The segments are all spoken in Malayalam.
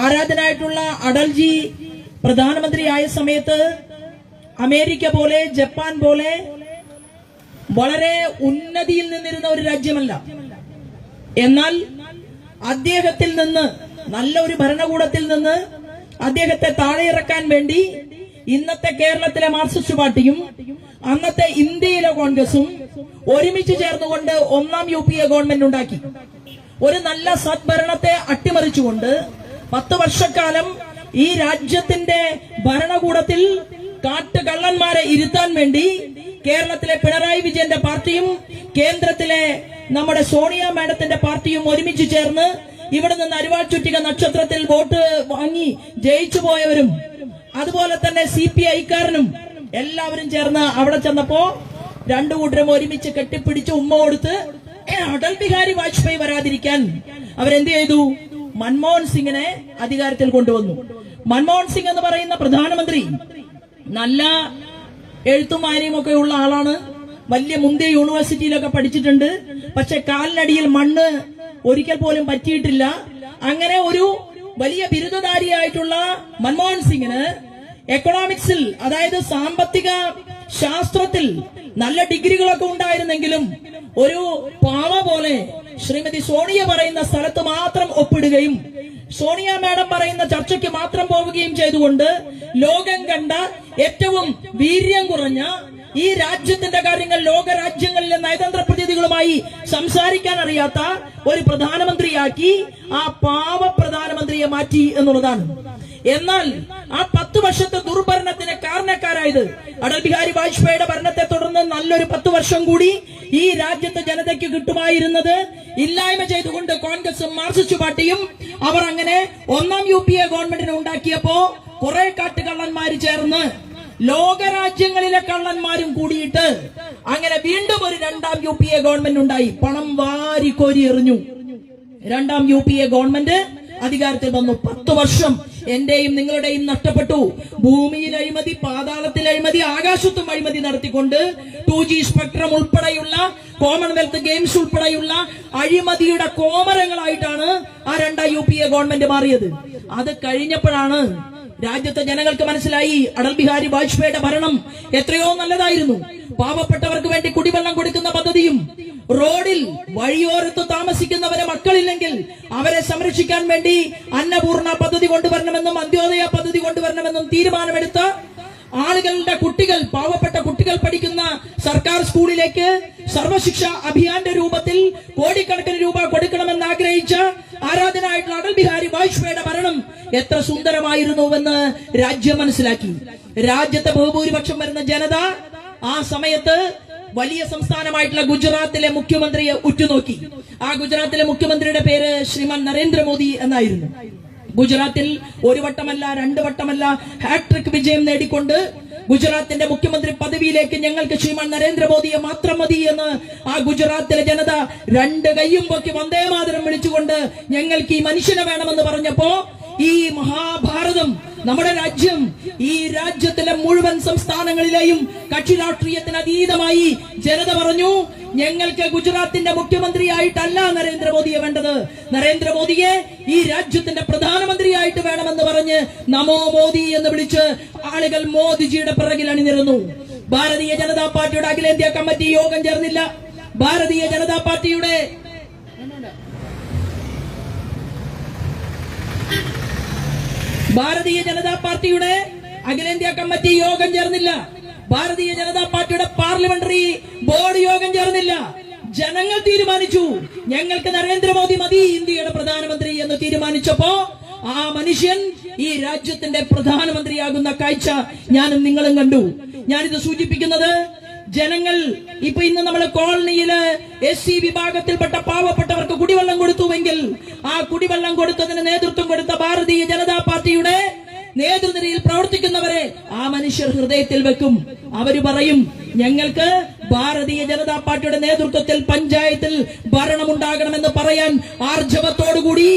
ആരാധനായിട്ടുള്ള അടൽജി പ്രധാനമന്ത്രിയായ സമയത്ത് അമേരിക്ക പോലെ ജപ്പാൻ പോലെ വളരെ ഉന്നതിയിൽ നിന്നിരുന്ന ഒരു രാജ്യമല്ല. എന്നാൽ അദ്ദേഹത്തിൽ നിന്ന്, നല്ല ഒരു ഭരണകൂടത്തിൽ നിന്ന് അദ്ദേഹത്തെ താഴെയിറക്കാൻ വേണ്ടി ഇന്നത്തെ കേരളത്തിലെ മാർക്സിസ്റ്റ് പാർട്ടിയും അന്നത്തെ ഇന്ത്യയിലെ കോൺഗ്രസും ഒരുമിച്ച് ചേർന്നുകൊണ്ട് ഒന്നാം UPA ഗവൺമെന്റ് ഉണ്ടാക്കി. ഒരു നല്ല സദ്ഭരണത്തെ അട്ടിമറിച്ചുകൊണ്ട് 10 വർഷക്കാലം ഈ രാജ്യത്തിന്റെ ഭരണകൂടത്തിൽ കാട്ടുകള്ളന്മാരെ ഇരുത്താൻ വേണ്ടി കേരളത്തിലെ പിണറായി വിജയന്റെ പാർട്ടിയും കേന്ദ്രത്തിലെ നമ്മുടെ സോണിയ മാഡത്തിന്റെ പാർട്ടിയും ഒരുമിച്ച് ചേർന്ന് ഇവിടെ നിന്ന് അരിവാൾ ചുറ്റിക നക്ഷത്രത്തിൽ വോട്ട് വാങ്ങി ജയിച്ചു പോയവരും അതുപോലെ തന്നെ CPI-കാരനും എല്ലാവരും ചേർന്ന് അവിടെ ചെന്നപ്പോ രണ്ടു കൂട്ടരും ഒരുമിച്ച് കെട്ടിപ്പിടിച്ച് ഉമ്മ കൊടുത്ത് അടൽ ബിഹാരി വാജ്പേയി വരാതിരിക്കാൻ അവരെന്ത് ചെയ്തു? മൻമോഹൻ സിംഗിനെ അധികാരത്തിൽ കൊണ്ടുവന്നു. മൻമോഹൻ സിംഗ് എന്ന് പറയുന്ന പ്രധാനമന്ത്രി നല്ല എഴുത്തും വായനയും ഒക്കെ ഉള്ള ആളാണ്. വലിയ മുന്തിയ യൂണിവേഴ്സിറ്റിയിലൊക്കെ പഠിച്ചിട്ടുണ്ട്. പക്ഷെ കാലിനടിയിൽ മണ്ണ് ഒരിക്കൽ പോലും പറ്റിയിട്ടില്ല. അങ്ങനെ ഒരു വലിയ ബിരുദധാരിയായിട്ടുള്ള മൻമോഹൻ സിംഗിന് എക്കണോമിക്സിൽ, അതായത് സാമ്പത്തിക ശാസ്ത്രത്തിൽ നല്ല ഡിഗ്രികളൊക്കെ ഉണ്ടായിരുന്നെങ്കിലും ഒരു പാവ പോലെ ശ്രീമതി സോണിയ പറയുന്ന സ്ഥലത്ത് മാത്രം ഒപ്പിടുകയും സോണിയ മാഡം പറയുന്ന ചർച്ചയ്ക്ക് മാത്രം പോവുകയും ചെയ്തുകൊണ്ട് ലോകം കണ്ട ഏറ്റവും വീര്യം കുറഞ്ഞ ഈ രാജ്യത്തിന്റെ കാര്യങ്ങൾ ലോകരാജ്യങ്ങളിലെ നയതന്ത്ര പ്രതിനിധികളുമായി സംസാരിക്കാൻ അറിയാത്ത ഒരു പ്രധാനമന്ത്രിയാക്കി ആ പാവ പ്രധാനമന്ത്രിയെ മാറ്റി എന്നുള്ളതാണ്. എന്നാൽ ആ 10 വർഷത്തെ ദുർഭരണത്തിന് കാരണക്കാരായത് അടൽ ബിഹാരി വാജ്പേയിയുടെ ഭരണത്തെ തുടർന്ന് നല്ലൊരു 10 വർഷം കൂടി ഈ രാജ്യത്തെ ജനതയ്ക്ക് കിട്ടുമായിരുന്നത് ഇല്ലായ്മ ചെയ്തുകൊണ്ട് കോൺഗ്രസും മാർക്സിസ്റ്റ് പാർട്ടിയും അവർ അങ്ങനെ ഒന്നാം UPA ഗവൺമെന്റിനെ ഉണ്ടാക്കിയപ്പോ കുറെ കാട്ടുകള്ളന്മാര് ചേർന്ന് ലോകരാജ്യങ്ങളിലെ കള്ളന്മാരും കൂടിയിട്ട് അങ്ങനെ വീണ്ടും ഒരു രണ്ടാം UPA ഗവൺമെന്റ് ഉണ്ടായി. പണം വാരിക്കോരി എറിഞ്ഞു. രണ്ടാം UPA ഗവൺമെന്റ് അധികാരത്തിൽ വന്നു. 10 വർഷം എന്റെയും നിങ്ങളുടെയും നഷ്ടപ്പെട്ടു. ഭൂമിയിൽ അഴിമതി, പാതാളത്തിൽ അഴിമതി, ആകാശത്തും അഴിമതി നടത്തിക്കൊണ്ട് 2G സ്പെക്ട്രം ഉൾപ്പെടെയുള്ള കോമൺവെൽത്ത് ഗെയിംസ് ഉൾപ്പെടെയുള്ള അഴിമതിയുടെ കോമരങ്ങളായിട്ടാണ് ആ രണ്ടാം UPA ഗവൺമെന്റ് മാറിയത്. അത് കഴിഞ്ഞപ്പോഴാണ് രാജ്യത്തെ ജനങ്ങൾക്ക് മനസ്സിലായി അടൽ ബിഹാരി വാജ്പേയിയുടെ ഭരണം എത്രയോ നല്ലതായിരുന്നു. പാവപ്പെട്ടവർക്ക് വേണ്ടി കുടിവെള്ളം കൊടുക്കുന്ന പദ്ധതിയും റോഡിൽ വഴിയോരത്ത് താമസിക്കുന്നവരെ മക്കളില്ലെങ്കിൽ അവരെ സംരക്ഷിക്കാൻ വേണ്ടി അന്നപൂർണ പദ്ധതി കൊണ്ടുവരണമെന്നും അന്ത്യോദയ പദ്ധതി കൊണ്ടുവരണമെന്നും തീരുമാനമെടുത്ത ആളുകളുടെ കുട്ടികൾ, പാവപ്പെട്ട കുട്ടികൾ പഠിക്കുന്ന സർക്കാർ സ്കൂളിലേക്ക് സർവശിക്ഷ അഭിയാന്റെ രൂപത്തിൽ കോടിക്കണക്കിന് രൂപ കൊടുക്കണമെന്ന് ആഗ്രഹിച്ച ആരാധനായിട്ടുള്ള അടൽ ബിഹാരി വാജ്പേയിയുടെ ഭരണം എത്ര സുന്ദരമായിരുന്നുവെന്ന് രാജ്യം മനസ്സിലാക്കി. രാജ്യത്തെ ബഹുഭൂരിപക്ഷം വരുന്ന ജനത ആ സമയത്ത് വലിയ സംസ്ഥാനമായിട്ടുള്ള ഗുജറാത്തിലെ മുഖ്യമന്ത്രിയെ ഉറ്റുനോക്കി. ആ ഗുജറാത്തിലെ മുഖ്യമന്ത്രിയുടെ പേര് ശ്രീമാൻ നരേന്ദ്രമോദി എന്നായിരുന്നു. ഗുജറാത്തിൽ ഒരു വട്ടമല്ല, 2 വട്ടമല്ല ഹാട്രിക് വിജയം നേടിക്കൊണ്ട് ഗുജറാത്തിന്റെ മുഖ്യമന്ത്രി പദവിയിലേക്ക് ഞങ്ങൾക്ക് ശ്രീമാൻ നരേന്ദ്രമോദിയെ മാത്രം മതി എന്ന് ആ ഗുജറാത്തിലെ ജനത 2 കൈയും പൊക്കി വന്ദേമാതരം വിളിച്ചുകൊണ്ട് ഞങ്ങൾക്ക് ഈ മനുഷ്യനെ വേണമെന്ന് പറഞ്ഞപ്പോ ഈ മഹാഭാരതം, നമ്മുടെ രാജ്യം, ഈ രാജ്യത്തിലെ മുഴുവൻ സംസ്ഥാനങ്ങളിലെയും കക്ഷി രാഷ്ട്രീയത്തിന് അതീതമായി ജനത പറഞ്ഞു, ഞങ്ങൾക്ക് ഗുജറാത്തിന്റെ മുഖ്യമന്ത്രിയായിട്ടല്ല നരേന്ദ്രമോദിയെ വേണ്ടത്, നരേന്ദ്രമോദിയെ ഈ രാജ്യത്തിന്റെ പ്രധാനമന്ത്രിയായിട്ട് വേണമെന്ന് പറഞ്ഞ് നമോ മോദി എന്ന് വിളിച്ച് ആളുകൾ മോദിജിയുടെ പിറകിൽ അണിനിരന്നു. ഭാരതീയ ജനതാ പാർട്ടിയുടെ അഖിലേന്ത്യാ കമ്മിറ്റി യോഗം ചേർന്നില്ല. ഭാരതീയ ജനതാ പാർട്ടിയുടെ അഖിലേന്ത്യാ കമ്മിറ്റി യോഗം ചേർന്നില്ല. ഭാരതീയ ജനതാ പാർട്ടിയുടെ പാർലമെന്ററി ബോർഡ് യോഗം ചേർന്നില്ല. ജനങ്ങൾ തീരുമാനിച്ചു, ഞങ്ങൾക്ക് നരേന്ദ്രമോദി മതി ഇന്ത്യയുടെ പ്രധാനമന്ത്രി എന്ന് തീരുമാനിച്ചപ്പോ ആ മനുഷ്യൻ ഈ രാജ്യത്തിന്റെ പ്രധാനമന്ത്രിയാകുന്ന കാഴ്ച ഞാനും നിങ്ങളും കണ്ടു. ഞാനിത് സൂചിപ്പിക്കുന്നത്, ജനങ്ങൾ ഇപ്പൊ ഇന്ന് നമ്മളെ കോളനിയില് SC വിഭാഗത്തിൽപ്പെട്ട പാവപ്പെട്ടവർക്ക് കുടിവെള്ളം കൊടുത്തുവെങ്കിൽ ആ കുടിവെള്ളം കൊടുത്തതിന് നേതൃത്വം കൊടുത്ത ഭാരതീയ ജനതാ പാർട്ടിയുടെ നേതൃനിരയിൽ പ്രവർത്തിക്കുന്നവരെ ആ മനുഷ്യർ ഹൃദയത്തിൽ വെക്കും. അവര് പറയും, ഞങ്ങൾക്ക് ഭാരതീയ ജനതാ പാർട്ടിയുടെ നേതൃത്വത്തിൽ പഞ്ചായത്തിൽ ഭരണമുണ്ടാകണമെന്ന് പറയാൻ ആർജവത്തോടുകൂടി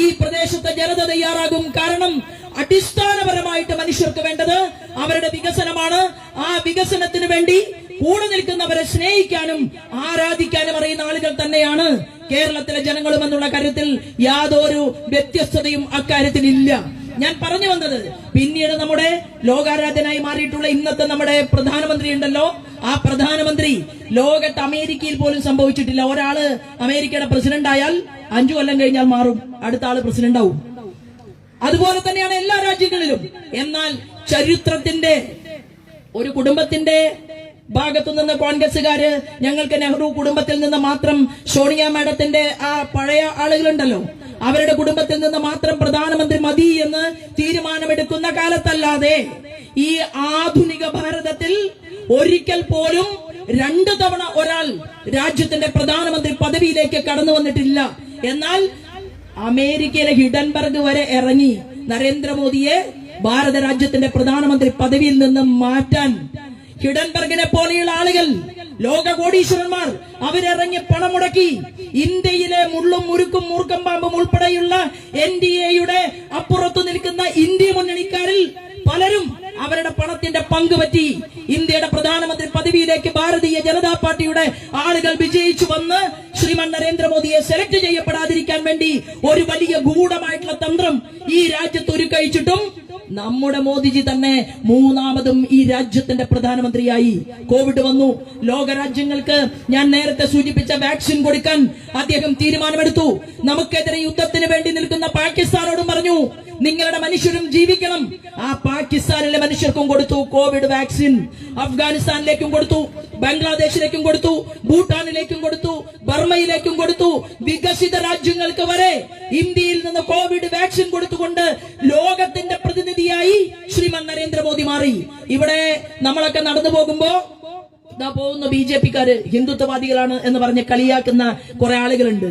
ഈ പ്രദേശത്തെ ജനത തയ്യാറാകും. കാരണം അടിസ്ഥാനപരമായിട്ട് മനുഷ്യർക്ക് വേണ്ടത് അവരുടെ വികസനമാണ്. ആ വികസനത്തിന് വേണ്ടി കൂടെ നിൽക്കുന്നവരെ സ്നേഹിക്കാനും ആരാധിക്കാനും അറിയുന്ന ആളുകൾ തന്നെയാണ് കേരളത്തിലെ ജനങ്ങളും എന്നുള്ള കാര്യത്തിൽ യാതൊരു വ്യത്യസ്തതയും അക്കാര്യത്തിൽ ഇല്ല. ഞാൻ പറഞ്ഞു വന്നത്, പിന്നീട് നമ്മുടെ ലോകാരാധനായി മാറിയിട്ടുള്ള ഇന്നത്തെ നമ്മുടെ പ്രധാനമന്ത്രി ഉണ്ടല്ലോ, ആ പ്രധാനമന്ത്രി ലോകത്ത് അമേരിക്കയിൽ പോലും സംഭവിച്ചിട്ടില്ല. ഒരാള് അമേരിക്കയുടെ പ്രസിഡന്റ് ആയാൽ 5 കൊല്ലം കഴിഞ്ഞാൽ മാറും, അടുത്ത ആള് പ്രസിഡന്റ് ആവും. അതുപോലെ തന്നെയാണ് എല്ലാ രാജ്യങ്ങളിലും. എന്നാൽ ചരിത്രത്തിന്റെ ഒരു കുടുംബത്തിന്റെ ഭാഗത്തു നിന്ന് കോൺഗ്രസുകാര് ഞങ്ങൾക്ക് നെഹ്റു കുടുംബത്തിൽ നിന്ന് മാത്രം, സോണിയ മാഡത്തിന്റെ ആ പഴയ ആളുകളുണ്ടല്ലോ, അവരുടെ കുടുംബത്തിൽ നിന്ന് മാത്രം പ്രധാനമന്ത്രി മതി എന്ന് തീരുമാനമെടുക്കുന്ന കാലത്തല്ലാതെ ഈ ആധുനിക ഭാരതത്തിൽ ഒരിക്കൽ പോലും 2 തവണ ഒരാൾ രാജ്യത്തിന്റെ പ്രധാനമന്ത്രി പദവിയിലേക്ക് കടന്നു വന്നിട്ടില്ല. എന്നാൽ അമേരിക്കയിലെ ഹിഡൻബർഗ് വരെ ഇറങ്ങി നരേന്ദ്രമോദിയെ ഭാരത രാജ്യത്തിന്റെ പ്രധാനമന്ത്രി പദവിയിൽ നിന്ന് മാറ്റാൻ ഹിഡൻബർഗിനെ പോലെയുള്ള ആളുകൾ, ലോക കോടീശ്വരന്മാർ, അവരിറങ്ങി പണം മുടക്കി. ഇന്ത്യയിലെ മുള്ളും മുരുക്കും മൂർക്കം പാമ്പും ഉൾപ്പെടെയുള്ള NDAയുടെ അപ്പുറത്തു നിൽക്കുന്ന ഇന്ത്യ മുന്നണിക്കാരിൽ പലരും അവരുടെ പണത്തിന്റെ പങ്ക് പറ്റി ഇന്ത്യയുടെ പ്രധാനമന്ത്രി പദവിയിലേക്ക് ഭാരതീയ ജനതാ പാർട്ടിയുടെ ആളുകൾ വിജയിച്ചു വന്ന് ശ്രീമാൻ നരേന്ദ്രമോദിയെ സെലക്ട് ചെയ്യപ്പെടാതിരിക്കാൻ വേണ്ടി ഒരു വലിയ ഗൂഢമായിട്ടുള്ള തന്ത്രം ഈ രാജ്യത്ത് ഒരുക്കഴിച്ചിട്ടും നമ്മുടെ മോദിജി തന്നെ 3ാമതും ഈ രാജ്യത്തിന്റെ പ്രധാനമന്ത്രിയായി. കോവിഡ് വന്നു, ലോകരാജ്യങ്ങൾക്ക് ഞാൻ നേരത്തെ സൂചിപ്പിച്ച വാക്സിൻ കൊടുക്കാൻ അദ്ദേഹം തീരുമാനമെടുത്തു. നമുക്കെതിരെ യുദ്ധത്തിന് വേണ്ടി നിൽക്കുന്ന പാകിസ്ഥാനോടും പറഞ്ഞു, നിങ്ങളുടെ മനുഷ്യരും ജീവിക്കണം. ആ പാകിസ്ഥാനിലെ മനുഷ്യർക്കും കൊടുത്തു കോവിഡ് വാക്സിൻ. അഫ്ഗാനിസ്ഥാനിലേക്കും കൊടുത്തു, ബംഗ്ലാദേശിലേക്കും കൊടുത്തു, ഭൂട്ടാനിലേക്കും കൊടുത്തു, ബർമയിലേക്കും കൊടുത്തു. വികസിത രാജ്യങ്ങൾക്ക് വരെ ഇന്ത്യയിൽ നിന്ന് കോവിഡ് വാക്സിൻ കൊടുത്തുകൊണ്ട് ലോകത്തിന്റെ പ്രതിനിധിയായി ശ്രീമാൻ നരേന്ദ്രമോദി മാറി. ഇവിടെ നമ്മളൊക്കെ നടന്നു പോകുമ്പോ പോകുന്ന BJP-ക്കാര് ഹിന്ദുത്വവാദികളാണ് എന്ന് പറഞ്ഞ് കളിയാക്കുന്ന കുറെ ആളുകളുണ്ട്.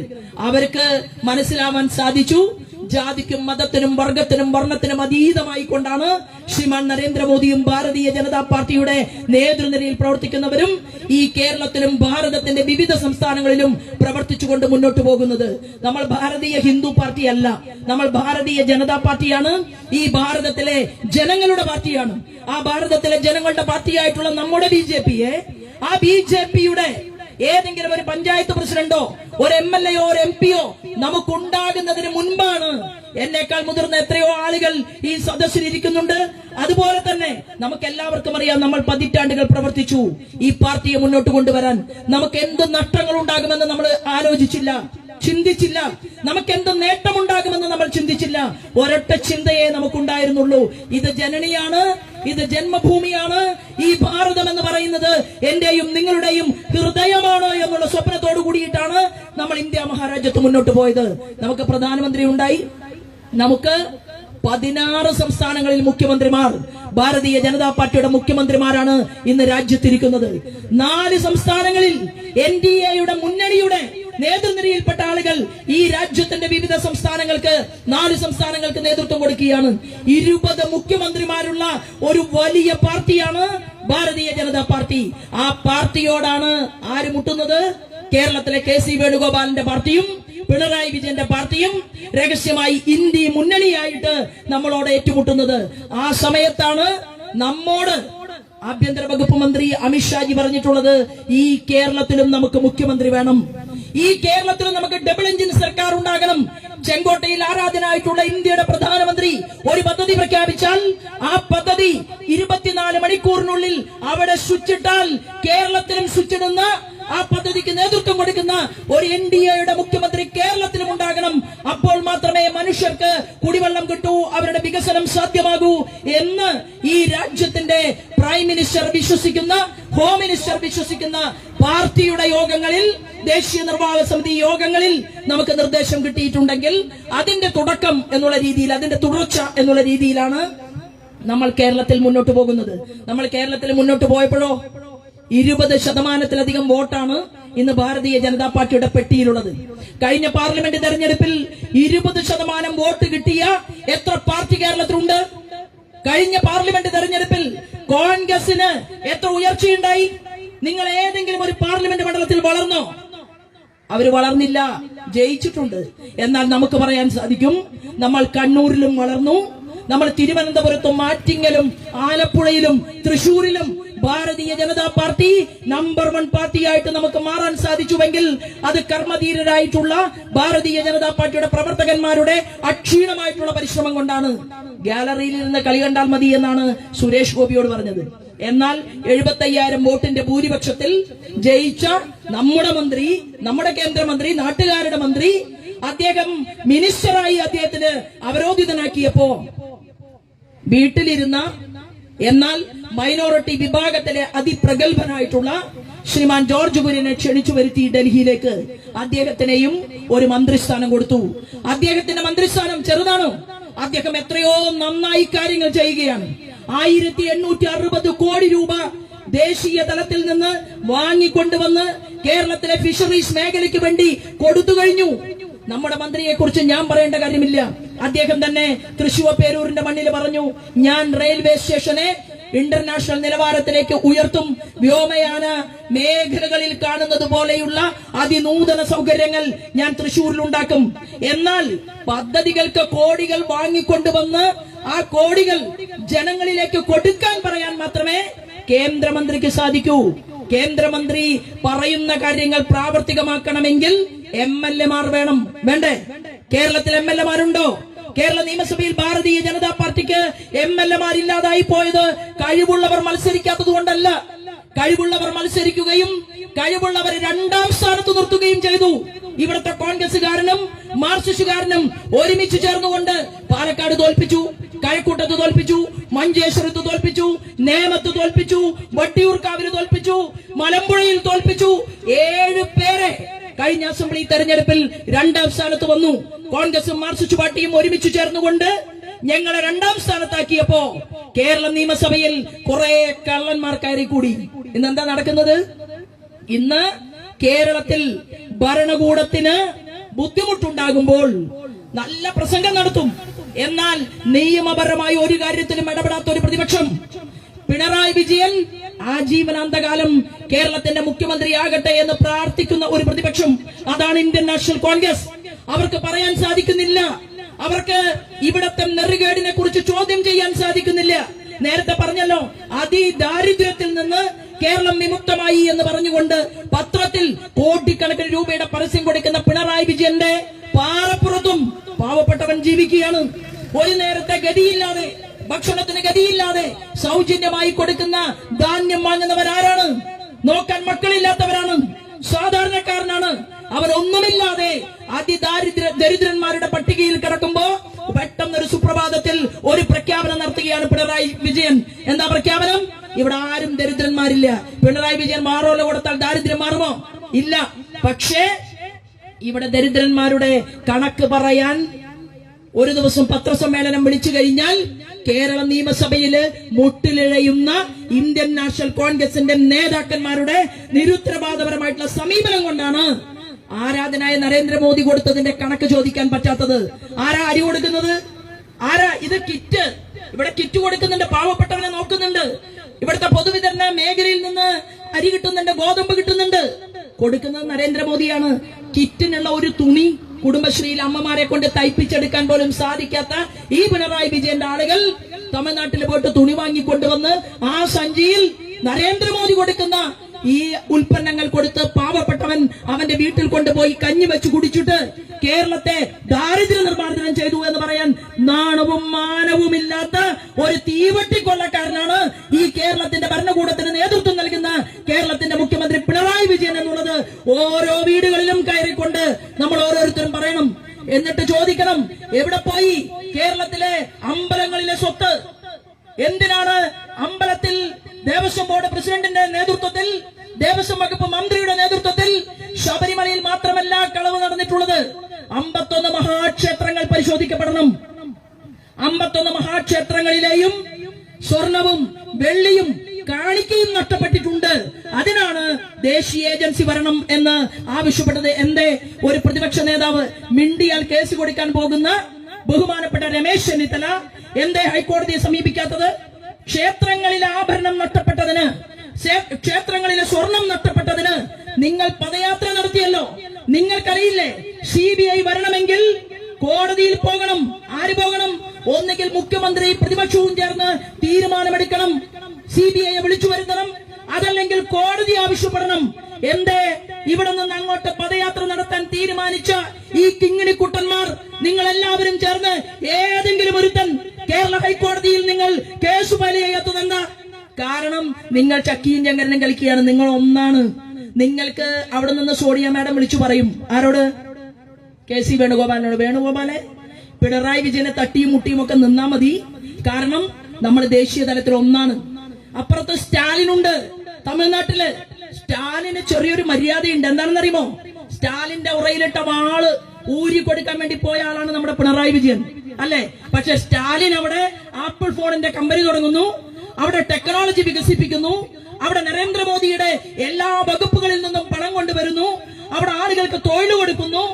അവർക്ക് മനസ്സിലാവാൻ സാധിച്ചു, ജാതിക്കും മതത്തിനും വർഗത്തിനും വർണ്ണത്തിനും അതീതമായി കൊണ്ടാണ് ശ്രീമാൻ നരേന്ദ്രമോദിയും ഭാരതീയ ജനതാ പാർട്ടിയുടെ നേതൃനിരയിൽ പ്രവർത്തിക്കുന്നവരും ഈ കേരളത്തിലും ഭാരതത്തിന്റെ വിവിധ സംസ്ഥാനങ്ങളിലും പ്രവർത്തിച്ചുകൊണ്ട് മുന്നോട്ട് പോകുന്നത്. നമ്മൾ ഭാരതീയ ഹിന്ദു പാർട്ടി അല്ല, നമ്മൾ ഭാരതീയ ജനതാ പാർട്ടിയാണ്. ഈ ഭാരതത്തിലെ ജനങ്ങളുടെ പാർട്ടിയാണ്. ആ ഭാരതത്തിലെ ജനങ്ങളുടെ പാർട്ടിയായിട്ടുള്ള നമ്മുടെ BJP-യെ, ആ BJP-യുടെ ഏതെങ്കിലും ഒരു പഞ്ചായത്ത് പ്രസിഡന്റോ ഒരു MLA-യോ ഒരു MP-യോ നമുക്കുണ്ടാകുന്നതിന് മുൻപാണ് എന്നേക്കാൾ മുതിർന്ന എത്രയോ ആളുകൾ ഈ സദസ്സിൽ ഇരിക്കുന്നുണ്ട്. അതുപോലെ തന്നെ നമുക്ക് എല്ലാവർക്കും അറിയാം, നമ്മൾ പതിറ്റാണ്ടുകൾ പ്രവർത്തിച്ചു ഈ പാർട്ടിയെ മുന്നോട്ട് കൊണ്ടുവരാൻ. നമുക്ക് എന്ത് നഷ്ടങ്ങൾ ഉണ്ടാകുമെന്ന് നമ്മൾ ആലോചിച്ചില്ല, ചിന്തിച്ചില്ല. നമുക്ക് എന്ത് നേട്ടമുണ്ടാകുമെന്ന് നമ്മൾ ചിന്തിച്ചില്ല. ഒരൊറ്റ ചിന്തയെ നമുക്കുണ്ടായിരുന്നുള്ളൂ, ഇത് ജനനിയാണ്, ഇത് ജന്മഭൂമിയാണ്, ഈ ഭാരതം എന്ന് പറയുന്നത് എന്റെയും നിങ്ങളുടെയും ഹൃദയമാണ് എന്നുള്ള സ്വപ്നത്തോടു കൂടിയിട്ടാണ് നമ്മൾ ഇന്ത്യ മഹാരാജ്യത്ത് മുന്നോട്ട് പോയത്. നമുക്ക് പ്രധാനമന്ത്രി ഉണ്ടായി, നമുക്ക് 16 സംസ്ഥാനങ്ങളിൽ മുഖ്യമന്ത്രിമാർ, ഭാരതീയ ജനതാ പാർട്ടിയുടെ മുഖ്യമന്ത്രിമാരാണ് ഇന്ന് രാജ്യത്തിരിക്കുന്നത്. 4 സംസ്ഥാനങ്ങളിൽ NDAയുടെ മുന്നണിയുടെ നേതൃനിരയിൽപ്പെട്ട ആളുകൾ ഈ രാജ്യത്തിന്റെ വിവിധ സംസ്ഥാനങ്ങൾക്ക് 4 സംസ്ഥാനങ്ങൾക്ക് നേതൃത്വം കൊടുക്കുകയാണ്. 20 മുഖ്യമന്ത്രിമാരുള്ള ഒരു വലിയ പാർട്ടിയാണ് ഭാരതീയ ജനതാ പാർട്ടി. ആ പാർട്ടിയോടാണ് ആര് മുട്ടുന്നത്? കേരളത്തിലെ KC വേണുഗോപാലിന്റെ പാർട്ടിയും പിണറായി വിജയന്റെ പാർട്ടിയും രഹസ്യമായി ഇന്ത്യ മുന്നണിയായിട്ട് നമ്മളോട് ഏറ്റുമുട്ടുന്നത്. ആ സമയത്താണ് നമ്മോട് ആഭ്യന്തര വകുപ്പ് മന്ത്രി അമിത്ഷാജി പറഞ്ഞിട്ടുള്ളത്, ഈ കേരളത്തിലും നമുക്ക് മുഖ്യമന്ത്രി വേണം, ഈ കേരളത്തിലും നമുക്ക് ഡബിൾ എഞ്ചിൻ സർക്കാർ ഉണ്ടാകണം. ചെങ്കോട്ടയിൽ ആരാധനായിട്ടുള്ള ഇന്ത്യയുടെ പ്രധാനമന്ത്രി ഒരു പദ്ധതി പ്രഖ്യാപിച്ചാൽ ആ പദ്ധതി 24 മണിക്കൂറിനുള്ളിൽ അവിടെ സ്വിച്ചിട്ടാൽ കേരളത്തിലും സ്വിച്ചിടുന്ന, ആ പദ്ധതിക്ക് നേതൃത്വം കൊടുക്കുന്ന ഒരു NDAയുടെ മുഖ്യമന്ത്രി കേരളത്തിലും ഉണ്ടാകണം. അപ്പോൾ മാത്രമേ മനുഷ്യർക്ക് കുടിവെള്ളം കിട്ടൂ, അവരുടെ വികസനം സാധ്യമാകൂ എന്ന് ഈ രാജ്യത്തിന്റെ പ്രൈം മിനിസ്റ്റർ വിശ്വസിക്കുന്ന, ഹോം മിനിസ്റ്റർ വിശ്വസിക്കുന്ന പാർട്ടിയുടെ യോഗങ്ങളിൽ, ദേശീയ നിർവാഹക സമിതി യോഗങ്ങളിൽ നമുക്ക് നിർദ്ദേശം കിട്ടിയിട്ടുണ്ടെങ്കിൽ അതിന്റെ തുടക്കം എന്നുള്ള രീതിയിൽ, അതിന്റെ തുടർച്ച എന്നുള്ള രീതിയിലാണ് നമ്മൾ കേരളത്തിൽ മുന്നോട്ട് പോകുന്നത്. നമ്മൾ കേരളത്തിൽ മുന്നോട്ട് പോയപ്പോഴോ 20% വോട്ടാണ് ഇന്ന് ഭാരതീയ ജനതാ പാർട്ടിയുടെ പെട്ടിയിലുള്ളത്. കഴിഞ്ഞ പാർലമെന്റ് തെരഞ്ഞെടുപ്പിൽ 20% വോട്ട് കിട്ടിയ എത്ര പാർട്ടി കേരളത്തിലുണ്ട്? കഴിഞ്ഞ പാർലമെന്റ് തെരഞ്ഞെടുപ്പിൽ കോൺഗ്രസിന് എത്ര ഉയർച്ചയുണ്ടായി? നിങ്ങൾ ഏതെങ്കിലും ഒരു പാർലമെന്റ് മണ്ഡലത്തിൽ വളർന്നോ? അവര് വളർന്നില്ല, ജയിച്ചിട്ടുണ്ട്. എന്നാൽ നമുക്ക് പറയാൻ സാധിക്കും, നമ്മൾ കണ്ണൂരിലും വളർന്നു, നമ്മൾ തിരുവനന്തപുരത്തും ആറ്റിങ്ങലും ആലപ്പുഴയിലും തൃശൂരിലും ഭാരതീയ ജനതാ പാർട്ടി നമ്പർ 1 പാർട്ടിയായിട്ട് നമുക്ക് മാറാൻ സാധിച്ചുവെങ്കിൽ അത് കർമ്മധീരരായിട്ടുള്ള ഭാരതീയ ജനതാ പാർട്ടിയുടെ പ്രവർത്തകന്മാരുടെ അക്ഷീണമായിട്ടുള്ള പരിശ്രമം കൊണ്ടാണ്. ഗാലറിയിൽ നിന്ന് കളി കണ്ടാൽ മതി എന്നാണ് സുരേഷ് ഗോപിയോട് പറഞ്ഞത്. എന്നാൽ 75,000 വോട്ടിന്റെ ഭൂരിപക്ഷത്തിൽ ജയിച്ച നമ്മുടെ മന്ത്രി, നമ്മുടെ കേന്ദ്രമന്ത്രി, നാട്ടുകാരുടെ മന്ത്രി, അദ്ദേഹം മിനിസ്റ്ററായി അദ്ദേഹത്തിന് അവരോധിതനാക്കിയപ്പോ വീട്ടിലിരുന്ന എന്നാൽ മൈനോറിറ്റി വിഭാഗത്തിലെ അതിപ്രഗത്ഭനായിട്ടുള്ള ശ്രീമാൻ ജോർജ് കുര്യനെ ക്ഷണിച്ചു വരുത്തി ഡൽഹിയിലേക്ക് അദ്ദേഹത്തിനെയും ഒരു മന്ത്രിസ്ഥാനം കൊടുത്തു. അദ്ദേഹത്തിന്റെ മന്ത്രിസ്ഥാനം ചെറുതാണോ? അദ്ദേഹം എത്രയോ നന്നായി കാര്യങ്ങൾ ചെയ്യുകയാണ്. 1860 കോടി രൂപ ദേശീയ തലത്തിൽ നിന്ന് വാങ്ങിക്കൊണ്ടുവന്ന് കേരളത്തിലെ ഫിഷറീസ് മേഖലയ്ക്ക് വേണ്ടി കൊടുത്തു കഴിഞ്ഞു. നമ്മുടെ മന്ത്രിയെ കുറിച്ച് ഞാൻ പറയേണ്ട കാര്യമില്ല. അദ്ദേഹം തന്നെ തൃശൂർ പേരൂരിന്റെ മണ്ണിൽ പറഞ്ഞു, ഞാൻ റെയിൽവേ സ്റ്റേഷനെ ഇന്റർനാഷണൽ നിലവാരത്തിലേക്ക് ഉയർത്തും, വ്യോമയാന മേഖലകളിൽ കാണുന്നത് പോലെയുള്ള അതിനൂതന സൗകര്യങ്ങൾ ഞാൻ തൃശൂരിൽ ഉണ്ടാക്കും. എന്നാൽ പദ്ധതികൾക്ക് കോടികൾ വാങ്ങിക്കൊണ്ടുവന്ന് ആ കോടികൾ ജനങ്ങളിലേക്ക് കൊടുക്കാൻ പറയാൻ മാത്രമേ കേന്ദ്രമന്ത്രിക്ക് സാധിക്കൂ. കേന്ദ്രമന്ത്രി പറയുന്ന കാര്യങ്ങൾ പ്രാവർത്തികമാക്കണമെങ്കിൽ MLA-മാർ വേണം. വേണ്ടേ? കേരളത്തിൽ MLA-മാരുണ്ടോ? കേരള നിയമസഭയിൽ ഭാരതീയ ജനതാ പാർട്ടിക്ക് MLA-മാരില്ലാതായി പോയത് കഴിവുള്ളവർ മത്സരിക്കാത്തത് കൊണ്ടല്ല. കഴിവുള്ളവർ മത്സരിക്കുകയും കഴിവുള്ളവർ 2ാം സ്ഥാനത്ത് നിർത്തുകയും ചെയ്തു. ഇവിടുത്തെ കോൺഗ്രസുകാരനും മാർക്സിസ്റ്റുകാരനും ഒരുമിച്ച് ചേർന്നുകൊണ്ട് പാലക്കാട് തോൽപ്പിച്ചു, കഴക്കൂട്ടത്ത് തോൽപ്പിച്ചു, മഞ്ചേശ്വരത്ത് തോൽപ്പിച്ചു, നേമത്ത് തോൽപ്പിച്ചു, വട്ടിയൂർക്കാവിൽ തോൽപ്പിച്ചു, മലമ്പുഴയിൽ തോൽപ്പിച്ചു. 7 പേരെ കഴിഞ്ഞ അസംബ്ലി തെരഞ്ഞെടുപ്പിൽ 2ാം സ്ഥാനത്ത് വന്നു. കോൺഗ്രസും മാർക്സിസ്റ്റ് പാർട്ടിയും ഒരുമിച്ച് ചേർന്നുകൊണ്ട് ഞങ്ങളെ 2ാം സ്ഥാനത്താക്കിയപ്പോ കേരള നിയമസഭയിൽ കുറെ കള്ളന്മാർ കയറി കൂടി. ഇന്ന് എന്താ നടക്കുന്നത്? ഇന്ന് കേരളത്തിൽ ഭരണകൂടത്തിന് ബുദ്ധിമുട്ടുണ്ടാകുമ്പോൾ നല്ല പ്രസംഗം നടത്തും, എന്നാൽ നിയമപരമായ ഒരു കാര്യത്തിലും ഇടപെടാത്ത ഒരു പ്രതിപക്ഷം. പിണറായി വിജയൻ ആജീവനാന്തകാലം കേരളത്തിന്റെ മുഖ്യമന്ത്രിയാകട്ടെ എന്ന് പ്രാർത്ഥിക്കുന്ന ഒരു പ്രതിപക്ഷം. അതാണ് ഇന്ത്യൻ നാഷണൽ കോൺഗ്രസ്. അവർക്ക് പറയാൻ സാധിക്കുന്നില്ല, അവർക്ക് ഇവിടത്തെ നെറുകേടിനെ കുറിച്ച് ചോദ്യം ചെയ്യാൻ സാധിക്കുന്നില്ല. നേരത്തെ പറഞ്ഞല്ലോ, അതിദാരിദ്ര്യത്തിൽ നിന്ന് കേരളം വിമുക്തമായി എന്ന് പറഞ്ഞുകൊണ്ട് പത്രത്തിൽ കോടിക്കണക്കിന് രൂപയുടെ പരസ്യം കൊടുക്കുന്ന പിണറായി വിജയന്റെ പാറപ്പുറത്തും പാവപ്പെട്ടവൻ ജീവിക്കുകയാണ്. ഒരു നേരത്തെ ഗതിയില്ലാതെ, ഭക്ഷണത്തിന് ഗതിയില്ലാതെ സൗജന്യമായി കൊടുക്കുന്ന ധാന്യം വാങ്ങുന്നവരാരാണ്? നോക്കാൻ മക്കളില്ലാത്തവരാണ്, സാധാരണക്കാരനാണ്. അവരൊന്നുമില്ലാതെ ദരിദ്രന്മാരുടെ പട്ടികയിൽ കിടക്കുമ്പോ പെട്ടെന്നൊരു സുപ്രഭാതത്തിൽ ഒരു പ്രഖ്യാപനം നടത്തുകയാണ് പിണറായി വിജയൻ. എന്താ പ്രഖ്യാപനം? ഇവിടെ ആരും ദരിദ്രന്മാരില്ല. പിണറായി വിജയൻ മാറോല കൊടുത്താൽ ദാരിദ്ര്യം മാറുമോ? ഇല്ല. പക്ഷേ ഇവിടെ ദരിദ്രന്മാരുടെ കണക്ക് പറയാൻ ഒരു ദിവസം പത്രസമ്മേളനം വിളിച്ചു കഴിഞ്ഞാൽ കേരള നിയമസഭയില് മുട്ടിലിഴയുന്ന ഇന്ത്യൻ നാഷണൽ കോൺഗ്രസിന്റെ നേതാക്കന്മാരുടെ നിരുത്തരവാദപരമായിട്ടുള്ള സമീപനം കൊണ്ടാണ് ആരാധനായ നരേന്ദ്രമോദി കൊടുത്തതിന്റെ കണക്ക് ചോദിക്കാൻ പറ്റാത്തത്. ആരാ അരി കൊടുക്കുന്നത്? ആരാ ഇത്? കിറ്റ്. ഇവിടെ കിറ്റ് കൊടുക്കുന്നുണ്ട്, പാവപ്പെട്ടവനെ നോക്കുന്നുണ്ട്. ഇവിടുത്തെ പൊതുവിതരണ മേഖലയിൽ നിന്ന് അരി കിട്ടുന്നുണ്ട്, ഗോതമ്പ് കിട്ടുന്നുണ്ട്. കൊടുക്കുന്നത് നരേന്ദ്രമോദിയാണ്. കിറ്റിനുള്ള ഒരു തുണി കുടുംബശ്രീയിൽ അമ്മമാരെ കൊണ്ട് തയ്പ്പിച്ചെടുക്കാൻ പോലും സാധിക്കാത്ത ഈ പിണറായി വിജയന്റെ ആളുകൾ തമിഴ്നാട്ടിൽ പോയിട്ട് തുണി വാങ്ങിക്കൊണ്ടുവന്ന് ആ സഞ്ചിയിൽ നരേന്ദ്രമോദി കൊടുക്കുന്ന ഈ ഉൽപ്പന്നങ്ങൾ കൊടുത്ത് പാവപ്പെട്ടവൻ അവന്റെ വീട്ടിൽ കൊണ്ടുപോയി കഞ്ഞി വെച്ച് കുടിച്ചിട്ട് കേരളത്തെ ദാരിദ്ര്യ നിർമ്മാർജ്ജനം ചെയ്തു എന്ന് പറയാൻ നാണവും മാനവുമില്ലാത്ത ഒരു തീവട്ടി കൊള്ളക്കാരനാണ് ഈ കേരളത്തിന്റെ ഭരണകൂടത്തിന് നേതൃത്വം നൽകുന്ന കേരളത്തിന്റെ മുഖ്യമന്ത്രി പിണറായി വിജയൻ എന്നുള്ളത് ഓരോ വീടുകളിലും കയറിക്കൊണ്ട് നമ്മൾ ഓരോരുത്തരും പറയണം. എന്നിട്ട് ചോദിക്കണം, എവിടെ പോയി കേരളത്തിലെ അമ്പലങ്ങളിലെ സ്വത്ത്? എന്തിനാണ് അമ്പലത്തിൽ ദേവസ്വം ബോർഡ് പ്രസിഡന്റിന്റെ നേതൃത്വത്തിൽ, ദേവസ്വം വകുപ്പ് മന്ത്രിയുടെ നേതൃത്വത്തിൽ ശബരിമലയിൽ മാത്രമല്ല കളവ് നടന്നിട്ടുള്ളത്? 51 മഹാക്ഷേത്രങ്ങൾ പരിശോധിക്കപ്പെടണം. 51 മഹാക്ഷേത്രങ്ങളിലെയും സ്വർണവും വെള്ളിയും കാണിക്കയും നഷ്ടപ്പെട്ടിട്ടുണ്ട്. അതിനാണ് ദേശീയ ഏജൻസി വരണം എന്ന് ആവശ്യപ്പെട്ടത്. എന്തേ ഒരു പ്രതിപക്ഷ നേതാവ് മിണ്ടിയാൽ കേസ് കൊടുക്കാൻ പോകുന്ന ബഹുമാനപ്പെട്ട രമേശ് ചെന്നിത്തല എന്തേ ഹൈക്കോടതിയെ സമീപിക്കാത്തത്? ക്ഷേത്രങ്ങളിലെ ആഭരണം നഷ്ടപ്പെട്ടതിന്, ക്ഷേത്രങ്ങളിലെ സ്വർണം നഷ്ടപ്പെട്ടതിന് നിങ്ങൾ പദയാത്ര നടത്തിയല്ലോ. നിങ്ങൾക്കറിയില്ലേ, CBI വരണമെങ്കിൽ കോടതിയിൽ പോകണം. ആര് പോകണം? ഒന്നുകിൽ മുഖ്യമന്ത്രി പ്രതിപക്ഷവും ചേർന്ന് തീരുമാനമെടുക്കണം. CBI വിളിച്ചു വരുത്തണം, അതല്ലെങ്കിൽ കോടതി ആവശ്യപ്പെടണം. എന്തേ ഇവിടെ നിന്ന് അങ്ങോട്ട് പദയാത്ര നടത്താൻ തീരുമാനിച്ച ഈ കിങ്ങിണിക്കുട്ടന്മാർ നിങ്ങൾ എല്ലാവരും ചേർന്ന് ഏതെങ്കിലും ഒരുത്തൻ കേരള ഹൈക്കോടതിയിൽ നിങ്ങൾ കേസ് ഫയൽ ചെയ്യാത്തതെന്താ? കാരണം നിങ്ങൾ ചക്കിയും ചങ്കരനും കളിക്കുകയാണ്. നിങ്ങൾ ഒന്നാണ്. നിങ്ങൾക്ക് അവിടെ നിന്ന് സോണിയ മാഡം വിളിച്ചു പറയും. ആരോട്? KC വേണുഗോപാലിനോട്. വേണുഗോപാലെ, പിണറായി വിജയനെ തട്ടിയും മുട്ടിയും ഒക്കെ നിന്നാ മതി, കാരണം നമ്മൾ ദേശീയ തലത്തിൽ ഒന്നാണ്. അപ്പുറത്ത് സ്റ്റാലിനുണ്ട് തമിഴ്നാട്ടില്. സ്റ്റാലിന് ചെറിയൊരു മര്യാദയുണ്ട്. എന്താണെന്നറിയുമോ? സ്റ്റാലിന്റെ ഉറയിലിട്ട വാള് ഊരി കൊടുക്കാൻ വേണ്ടി പോയ ആളാണ് നമ്മുടെ പിണറായി വിജയൻ, അല്ലെ? പക്ഷെ സ്റ്റാലിൻ അവിടെ ആപ്പിൾ ഫോണിന്റെ കമ്പനി തുടങ്ങുന്നു, അവിടെ ടെക്നോളജി വികസിപ്പിക്കുന്നു, അവിടെ നരേന്ദ്രമോദിയുടെ എല്ലാ വകുപ്പുകളിൽ നിന്നും പണം കൊണ്ടുവരുന്നു, അവിടെ ആളുകൾക്ക് തൊഴിൽ കൊടുക്കുന്നു.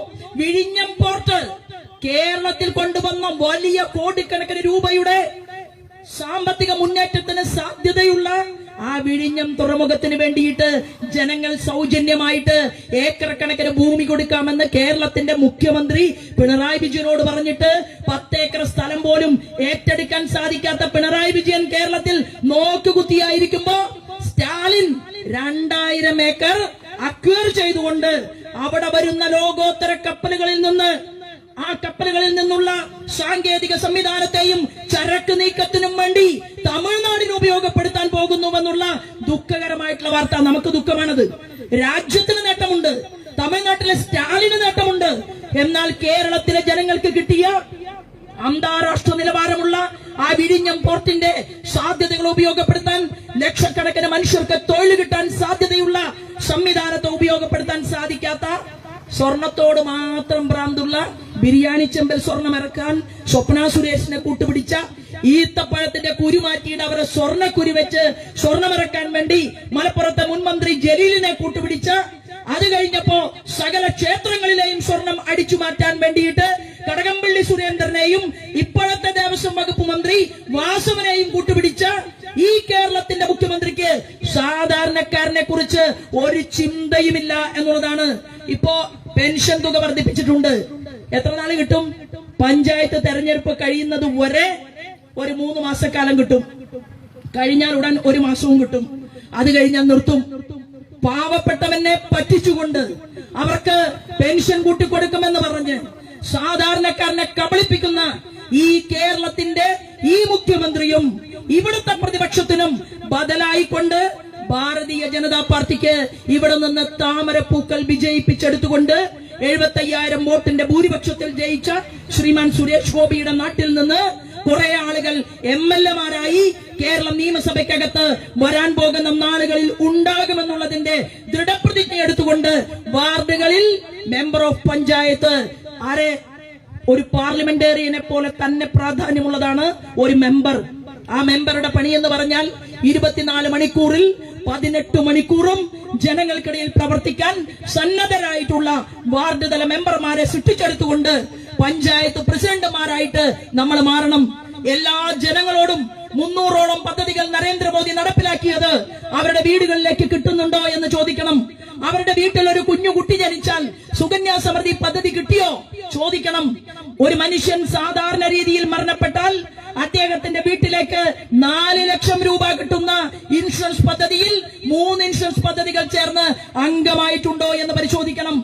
വിഴിഞ്ഞം പോർട്ട് കേരളത്തിൽ കൊണ്ടുവന്ന വലിയ കോടിക്കണക്കിന് രൂപയുടെ സാമ്പത്തിക മുന്നേറ്റത്തിന് സാധ്യതയുള്ള ആ വിഴിഞ്ഞം തുറമുഖത്തിന് വേണ്ടിയിട്ട് ജനങ്ങൾ സൗജന്യമായിട്ട് ഏക്കർ കണക്കിന് ഭൂമി കൊടുക്കാമെന്ന് കേരളത്തിന്റെ മുഖ്യമന്ത്രി പിണറായി വിജയനോട് പറഞ്ഞിട്ട് 10 ഏക്കർ സ്ഥലം പോലും ഏറ്റെടുക്കാൻ സാധിക്കാത്ത പിണറായി വിജയൻ കേരളത്തിൽ നോക്കുകുത്തിയായിരിക്കുമ്പോ സ്റ്റാലിൻ 2000 ഏക്കർ അക്വയർ ചെയ്തുകൊണ്ട് അവിടെ വരുന്ന ലോകോത്തര കപ്പലുകളിൽ നിന്ന്, ആ കപ്പലുകളിൽ നിന്നുള്ള സാങ്കേതിക സംവിധാനത്തെയും ചരക്ക് നീക്കത്തിനും വേണ്ടി തമിഴ്നാടിന് ഉപയോഗപ്പെടുത്താൻ പോകുന്നുവെന്നുള്ള ദുഃഖകരമായിട്ടുള്ള വാർത്ത. നമുക്ക് ദുഃഖമാണത്. രാജ്യത്തിന് നേട്ടമുണ്ട്, തമിഴ്നാട്ടിലെ സ്റ്റാലിന് നേട്ടമുണ്ട്. എന്നാൽ കേരളത്തിലെ ജനങ്ങൾക്ക് കിട്ടിയ അന്താരാഷ്ട്ര നിലവാരമുള്ള ആ വിഴിഞ്ഞം പോർട്ടിന്റെ സാധ്യതകൾ ഉപയോഗപ്പെടുത്താൻ, ലക്ഷക്കണക്കിന് മനുഷ്യർക്ക് തൊഴിൽ കിട്ടാൻ സാധ്യതയുള്ള സംവിധാനത്തെ ഉപയോഗപ്പെടുത്താൻ സാധിക്കാത്ത, സ്വർണത്തോട് മാത്രം ഭ്രാന്തുള്ള, ബിരിയാണി ചെമ്പിൽ സ്വർണം ഇറക്കാൻ സ്വപ്ന സുരേഷിനെ കൂട്ടുപിടിച്ച, ഈത്തപ്പഴത്തിന്റെ കുരു മാറ്റിയിട്ട് അവരെ സ്വർണ്ണക്കുരു വെച്ച് സ്വർണമിറക്കാൻ വേണ്ടി മലപ്പുറത്തെ മുൻമന്ത്രി ജലീലിനെ കൂട്ടുപിടിച്ച, അത് കഴിഞ്ഞപ്പോ സകല ക്ഷേത്രങ്ങളിലെയും സ്വർണം അടിച്ചു മാറ്റാൻ വേണ്ടിയിട്ട് കടകംപള്ളി സുരേന്ദ്രനെയും ഇപ്പോഴത്തെ ദേവസ്വം വകുപ്പ് മന്ത്രി വാസവനെയും കൂട്ടുപിടിച്ച ഈ കേരളത്തിന്റെ മുഖ്യമന്ത്രിക്ക് സാധാരണക്കാരനെ കുറിച്ച് ഒരു ചിന്തയുമില്ല എന്നുള്ളതാണ്. ഇപ്പോ പെൻഷൻ തുക വർദ്ധിപ്പിച്ചിട്ടുണ്ട്. എത്ര നാള് കിട്ടും? പഞ്ചായത്ത് തെരഞ്ഞെടുപ്പ് കഴിയുന്നത് വരെ ഒരു 3 മാസക്കാലം കിട്ടും. കഴിഞ്ഞാൽ ഉടൻ 1 മാസവും കിട്ടും. അത് കഴിഞ്ഞാൽ നിർത്തും. പാവപ്പെട്ടവനെ പറ്റിച്ചുകൊണ്ട് അവർക്ക് പെൻഷൻ കൂട്ടിക്കൊടുക്കുമെന്ന് പറഞ്ഞ് സാധാരണക്കാരനെ കബളിപ്പിക്കുന്ന ഈ കേരളത്തിന്റെ ഈ മുഖ്യമന്ത്രിയും ഇവിടുത്തെ പ്രതിപക്ഷത്തിനും ബദലായിക്കൊണ്ട് ഭാരതീയ ജനതാ പാർട്ടിക്ക് ഇവിടെ നിന്ന് താമരപ്പൂക്കൾ വിജയിപ്പിച്ചെടുത്തുകൊണ്ട് 75,000 വോട്ടിന്റെ ഭൂരിപക്ഷത്തിൽ ജയിച്ച ശ്രീമാൻ സുരേഷ് ഗോപിയുടെ നാട്ടിൽ നിന്ന് കുറെ ആളുകൾ MLA-മാരായി കേരളം നിയമസഭയ്ക്കകത്ത് വരാൻ പോകുന്ന നാളുകളിൽ ഉണ്ടാകുമെന്നുള്ളതിന്റെ ദൃഢപ്രതിജ്ഞ എടുത്തുകൊണ്ട് വാർഡുകളിൽ മെമ്പർ ഓഫ് പഞ്ചായത്ത്, ആരെ? ഒരു പാർലമെന്റേറിയനെ പോലെ തന്നെ പ്രാധാന്യമുള്ളതാണ് ഒരു മെമ്പർ. ആ മെമ്പറുടെ പണി എന്ന് പറഞ്ഞാൽ 24 മണിക്കൂറിൽ 18 മണിക്കൂറും ജനങ്ങൾക്കിടയിൽ പ്രവർത്തിക്കാൻ സന്നദ്ധരായിട്ടുള്ള വാർഡ് തല മെമ്പർമാരെ സൃഷ്ടിച്ചെടുത്തുകൊണ്ട് പഞ്ചായത്ത് പ്രസിഡന്റുമാരായിട്ട് നമ്മൾ മാറണം. എല്ലാ ജനങ്ങളോടും 300ഓളം പദ്ധതികൾ നരേന്ദ്രമോദി നടപ്പിലാക്കിയത് അവരുടെ വീടുകളിലേക്ക് കിട്ടുന്നുണ്ടോ എന്ന് ചോദിക്കണം. അവരുടെ വീട്ടിൽ ഒരു കുഞ്ഞു കുട്ടി ജനിച്ചാൽ സുകന്യാ സമൃദ്ധി പദ്ധതി കിട്ടിയോ ചോദിക്കണം. ഒരു മനുഷ്യൻ സാധാരണ രീതിയിൽ മരണപ്പെട്ടാൽ അദ്ദേഹത്തിന്റെ വീട്ടിലേക്ക് 4 ലക്ഷം രൂപ കിട്ടുന്ന ഇൻഷുറൻസ് പദ്ധതിയിൽ 3 ഇൻഷുറൻസ് പദ്ധതികൾ ചേർന്ന് അംഗമായിട്ടുണ്ടോ എന്ന് പരിശോധിക്കണം.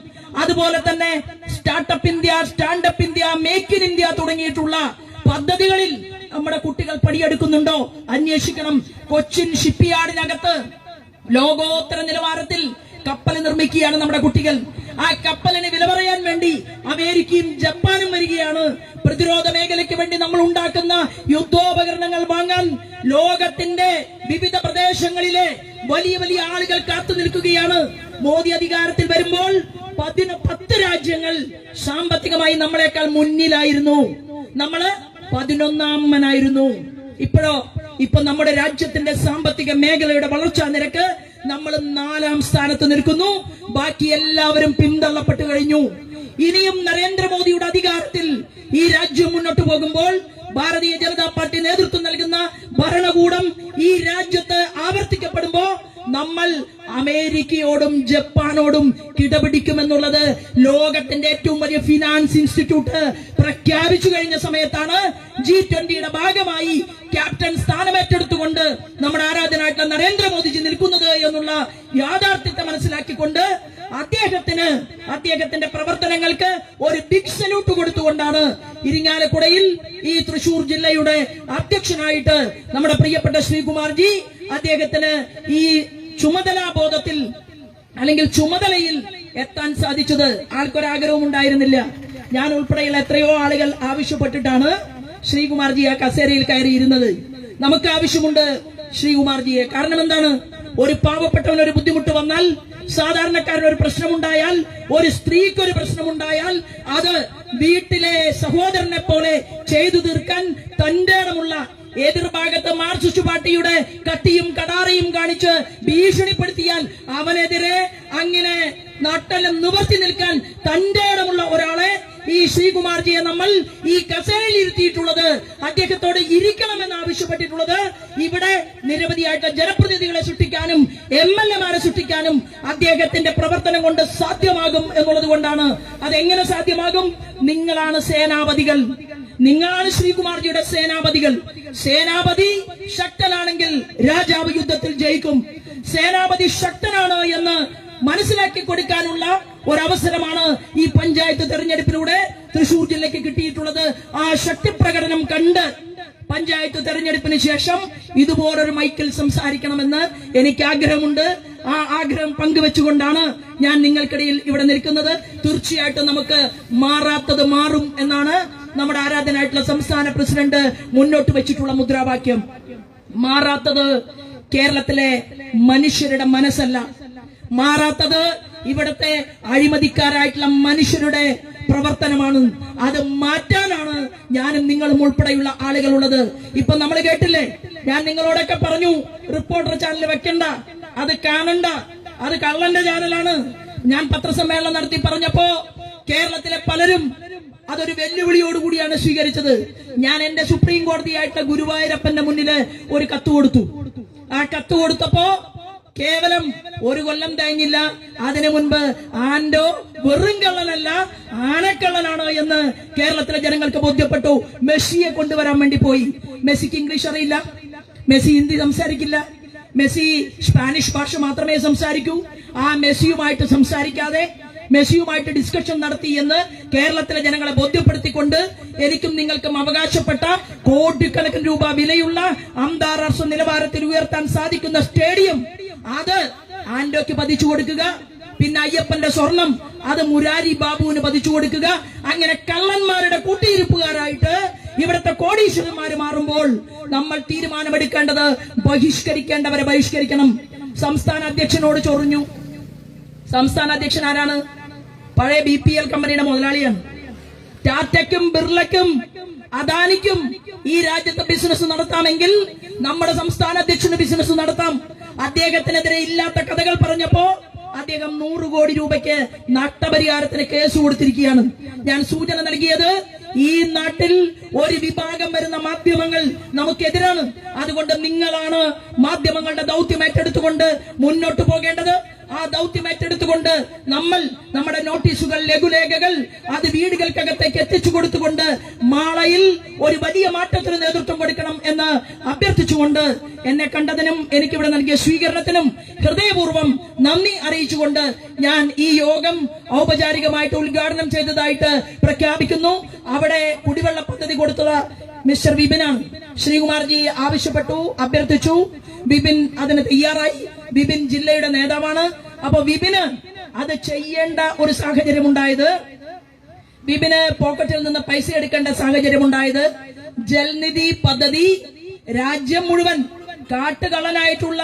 അതുപോലെ തന്നെ startup India, standup India, make in India തുടങ്ങിയിട്ടുള്ള പദ്ധതികളിൽ നമ്മുടെ കുട്ടികൾ പണിയെടുക്കുന്നുണ്ടോ അന്വേഷിക്കണം. കൊച്ചിൻ ഷിപ്പ്യാർഡിനകത്ത് ലോകോത്തര നിലവാരത്തിൽ കപ്പൽ നിർമ്മിക്കുകയാണ് നമ്മുടെ കുട്ടികൾ. ആ കപ്പലിന് വില പറയാൻ വേണ്ടി അമേരിക്കയും ജപ്പാനും വരികയാണ്. പ്രതിരോധ മേഖലയ്ക്ക് വേണ്ടി നമ്മൾ ഉണ്ടാക്കുന്ന യുദ്ധോപകരണങ്ങൾ വാങ്ങാൻ ലോകത്തിന്റെ വിവിധ പ്രദേശങ്ങളിലെ വലിയ വലിയ ആളുകൾ കാത്തു നിൽക്കുകയാണ്. മോദി അധികാരത്തിൽ വരുമ്പോൾ 10 രാജ്യങ്ങൾ സാമ്പത്തികമായി നമ്മളെക്കാൾ മുന്നിലായിരുന്നു. നമ്മള് 11ാമനായിരുന്നു. ഇപ്പൊ നമ്മുടെ രാജ്യത്തിന്റെ സാമ്പത്തിക മേഖലയുടെ വളർച്ചാ നിരക്ക് നമ്മൾ 4ാം സ്ഥാനത്ത് നിൽക്കുന്നു. ബാക്കി എല്ലാവരും പിന്തള്ളപ്പെട്ടു കഴിഞ്ഞു. ഇനിയും നരേന്ദ്രമോദിയുടെ അധികാരത്തിൽ ഈ രാജ്യം മുന്നോട്ട് പോകുമ്പോൾ ഭാരതീയ ജനതാ പാർട്ടി നേതൃത്വം നൽകുന്ന ഭരണകൂടം ഈ രാജ്യത്ത് ആവർത്തിക്കപ്പെടുമ്പോ നമ്മൾ അമേരിക്കയോടും ജപ്പാനോടും കിടപിടിക്കുമെന്നുള്ളത് ലോകത്തിന്റെ ഏറ്റവും വലിയ ഫിനാൻസ് ഇൻസ്റ്റിറ്റ്യൂട്ട് പ്രഖ്യാപിച്ചു കഴിഞ്ഞ സമയത്താണ് G20യുടെ ഭാഗമായി ക്യാപ്റ്റൻ സ്ഥാനമേറ്റെടുത്തുകൊണ്ട് നമ്മുടെ ആരാധനായിട്ടുള്ള നരേന്ദ്രമോദിജി നിൽക്കുന്നത് എന്നുള്ള യാഥാർത്ഥ്യത്തെ മനസ്സിലാക്കിക്കൊണ്ട് അദ്ദേഹത്തിന്റെ പ്രവർത്തനങ്ങൾക്ക് ഒരു ബിഗ് സല്യൂട്ട് കൊടുത്തുകൊണ്ടാണ് ഇരിങ്ങാലക്കുടയിൽ ഈ തൃശൂർ ജില്ലയുടെ അധ്യക്ഷനായിട്ട് നമ്മുടെ പ്രിയപ്പെട്ട ശ്രീകുമാർജി അദ്ദേഹത്തിന് ഈ ചുമതലാബോധത്തിൽ അല്ലെങ്കിൽ ചുമതലയിൽ എത്താൻ സാധിച്ചത്. ആൾക്കൊരാഗ്രഹവും ഉണ്ടായിരുന്നില്ല. ഞാൻ ഉൾപ്പെടെയുള്ള എത്രയോ ആളുകൾ ആവശ്യപ്പെട്ടിട്ടാണ് ശ്രീകുമാർജി ആ കസേരയിൽ കയറിയിരുന്നത്. നമുക്ക് ആവശ്യമുണ്ട് ശ്രീകുമാർജിയെ. കാരണം എന്താണ്? ഒരു പാവപ്പെട്ടവന് ഒരു ബുദ്ധിമുട്ട് വന്നാൽ, സാധാരണക്കാരന് ഒരു പ്രശ്നമുണ്ടായാൽ, ഒരു സ്ത്രീക്ക് ഒരു പ്രശ്നമുണ്ടായാൽ അത് വീട്ടിലെ സഹോദരനെ പോലെ ചെയ്തു തീർക്കാൻ തന്റെ ഇടമുള്ള, എതിർഭാഗത്ത് മാർക്സിസ്റ്റ് പാർട്ടിയുടെ കത്തിയും കടാറയും കാണിച്ച് ഭീഷണിപ്പെടുത്തിയാൽ അവനെതിരെ അങ്ങനെ നട്ടെല്ലാം നിവർത്തി നിൽക്കാൻ തന്റെ ഇടമുള്ള ഒരാളെ ഈ ശ്രീകുമാർജിയെ നമ്മൾ ഈ കസേരയിൽ ഇരുത്തിയിട്ടുള്ളത്, അദ്ദേഹത്തോട് ഇരിക്കണമെന്ന് ആവശ്യപ്പെട്ടിട്ടുള്ളത് ഇവിടെ നിരവധിയായിട്ട് ജനപ്രതിനിധികളെ സൃഷ്ടിക്കാനും MLA-മാരെ സൃഷ്ടിക്കാനും അദ്ദേഹത്തിന്റെ പ്രവർത്തനം കൊണ്ട് സാധ്യമാകും എന്നുള്ളത് കൊണ്ടാണ്. അതെങ്ങനെ സാധ്യമാകും? നിങ്ങളാണ് സേനാപതികൾ, നിങ്ങളാണ് ശ്രീകുമാർജിയുടെ സേനാപതികൾ. സേനാപതി ശക്തനാണെങ്കിൽ രാജാവ് യുദ്ധത്തിൽ ജയിക്കും. സേനാപതി ശക്തനാണ് എന്ന് മനസ്സിലാക്കി കൊടുക്കാനുള്ള ഒരവസരമാണ് ഈ പഞ്ചായത്ത് തെരഞ്ഞെടുപ്പിലൂടെ തൃശൂർ ജില്ലയ്ക്ക് കിട്ടിയിട്ടുള്ളത്. ആ ശക്തി പ്രകടനം കണ്ട് പഞ്ചായത്ത് തെരഞ്ഞെടുപ്പിന് ശേഷം ഇതുപോലൊരു മൈക്കിൽ സംസാരിക്കണമെന്ന് എനിക്ക് ആഗ്രഹമുണ്ട്. ആ ആഗ്രഹം പങ്കുവെച്ചുകൊണ്ടാണ് ഞാൻ നിങ്ങൾക്കിടയിൽ ഇവിടെ നിൽക്കുന്നത്. തീർച്ചയായിട്ടും നമുക്ക് മാറാത്തത് മാറും എന്നാണ് നമ്മുടെ ആരാധനായിട്ടുള്ള സംസ്ഥാന പ്രസിഡന്റ് മുന്നോട്ട് വെച്ചിട്ടുള്ള മുദ്രാവാക്യം. മാറാത്തത് കേരളത്തിലെ മനുഷ്യരുടെ മനസ്സല്ല, മാറാത്തത് ഇവിടത്തെ അഴിമതിക്കാരായിട്ടുള്ള മനുഷ്യരുടെ പ്രവർത്തനമാണ്. അത് മാറ്റാനാണ് ഞാനും നിങ്ങളും ഉൾപ്പെടെയുള്ള ആളുകളുള്ളത്. ഇപ്പൊ നമ്മൾ കേട്ടില്ലേ, ഞാൻ നിങ്ങളോടൊക്കെ പറഞ്ഞു റിപ്പോർട്ടർ ചാനൽ വെക്കണ്ട, അത് കാണണ്ട, അത് കള്ളന്റെ ചാനലാണ്. ഞാൻ പത്രസമ്മേളനം നടത്തി പറഞ്ഞപ്പോ കേരളത്തിലെ പലരും അതൊരു വെല്ലുവിളിയോടുകൂടിയാണ് സ്വീകരിച്ചത്. ഞാൻ എന്റെ സുപ്രീം കോടതിയായിട്ടുള്ള ഗുരുവായൂരപ്പന്റെ മുന്നില് ഒരു കത്ത് കൊടുത്തു. ആ കത്ത് കൊടുത്തപ്പോ കേവലം ഒരു കൊല്ലം തേങ്ങില്ല, അതിനു മുൻപ് ആൻഡോ വെറും കള്ളനല്ല ആനക്കള്ളനാണ് എന്ന് കേരളത്തിലെ ജനങ്ങൾക്ക് ബോധ്യപ്പെട്ടു. മെസ്സിയെ കൊണ്ടുവരാൻ വേണ്ടി പോയി. മെസ്സിക്ക് ഇംഗ്ലീഷ് അറിയില്ല, മെസ്സി ഹിന്ദി സംസാരിക്കില്ല, മെസ്സി സ്പാനിഷ് ഭാഷ മാത്രമേ സംസാരിക്കൂ. ആ മെസ്സിയുമായിട്ട് സംസാരിക്കാതെ മെസ്സിയുമായിട്ട് ഡിസ്കഷൻ നടത്തി എന്ന് കേരളത്തിലെ ജനങ്ങളെ ബോധ്യപ്പെടുത്തിക്കൊണ്ട് എനിക്കും നിങ്ങൾക്കും അവകാശപ്പെട്ട കോടിക്കണക്കിന് രൂപ വിലയുള്ള അന്താരാഷ്ട്ര നിലവാരത്തിൽ ഉയർത്താൻ സാധിക്കുന്ന സ്റ്റേഡിയം അത് ആൻഡോയ്ക്ക് പതിച്ചു കൊടുക്കുക. പിന്നെ അയ്യപ്പന്റെ സ്വർണം അത് മുരാരി ബാബുവിന് പതിച്ചു കൊടുക്കുക. അങ്ങനെ കള്ളന്മാരുടെ കൂട്ടിയിരിപ്പുകാരായിട്ട് ഇവിടുത്തെ കോടീശ്വരന്മാര് മാറുമ്പോൾ നമ്മൾ തീരുമാനമെടുക്കേണ്ടത് ബഹിഷ്കരിക്കേണ്ടവരെ ബഹിഷ്കരിക്കണം. സംസ്ഥാന അധ്യക്ഷനോട് ചൊറിഞ്ഞു. സംസ്ഥാന അധ്യക്ഷൻ ആരാണ്? പഴയ BPL കമ്പനിയുടെ മുതലാളിയാണ്. ടാറ്റയ്ക്കും ബിർളയ്ക്കും അദാനിക്കും ഈ രാജ്യത്തെ ബിസിനസ് നടത്താമെങ്കിൽ നമ്മുടെ സംസ്ഥാന അധ്യക്ഷന് ബിസിനസ് നടത്താം. അദ്ദേഹത്തിനെതിരെ ഇല്ലാത്ത കഥകൾ പറഞ്ഞപ്പോ അദ്ദേഹം 100 കോടി രൂപയ്ക്ക് നഷ്ടപരിഹാരത്തിന് കേസ് കൊടുത്തിരിക്കുകയാണ്. ഞാൻ സൂചന നൽകിയത് ഈ നാട്ടിൽ ഒരു വിഭാഗം വരുന്ന മാധ്യമങ്ങൾ നമുക്കെതിരാണ്. അതുകൊണ്ട് നിങ്ങളാണ് മാധ്യമങ്ങളുടെ ദൗത്യം ഏറ്റെടുത്തുകൊണ്ട് മുന്നോട്ട് പോകേണ്ടത്. ആ ദൗത്യം ഏറ്റെടുത്തുകൊണ്ട് നമ്മൾ നമ്മുടെ നോട്ടീസുകൾ, ലഘുലേഖകൾ അത് വീടുകൾക്കകത്തേക്ക് എത്തിച്ചു കൊടുത്തുകൊണ്ട് മാളയിൽ ഒരു വലിയ മാറ്റത്തിന് നേതൃത്വം കൊടുക്കണം എന്ന് അഭ്യർത്ഥിച്ചുകൊണ്ട് എന്നെ കണ്ടതിനും എനിക്കിവിടെ നൽകിയ സ്വീകരണത്തിനും ഹൃദയപൂർവ്വം നന്ദി അറിയിച്ചുകൊണ്ട് ഞാൻ ഈ യോഗം ഔപചാരികമായിട്ട് ഉദ്ഘാടനം ചെയ്തതായിട്ട് പ്രഖ്യാപിക്കുന്നു. അവിടെ കുടിവെള്ള പദ്ധതി കൊടുത്തത് മിസ്റ്റർ വിപിനാണ്. ശ്രീകുമാർജി ആവശ്യപ്പെട്ടു, അഭ്യർത്ഥിച്ചു. വിപിൻ അതിന് തയ്യാറായി. വിപിൻ ജില്ലയുടെ നേതാവാണ്. അപ്പൊ വിപിന് അത് ചെയ്യേണ്ട ഒരു സാഹചര്യം ഉണ്ടായത്, വിപിന് പോക്കറ്റിൽ നിന്ന് പൈസ എടുക്കേണ്ട സാഹചര്യം ഉണ്ടായത്, ജൽനിധി പദ്ധതി രാജ്യം മുഴുവൻ കാട്ടുകള്ളനായിട്ടുള്ള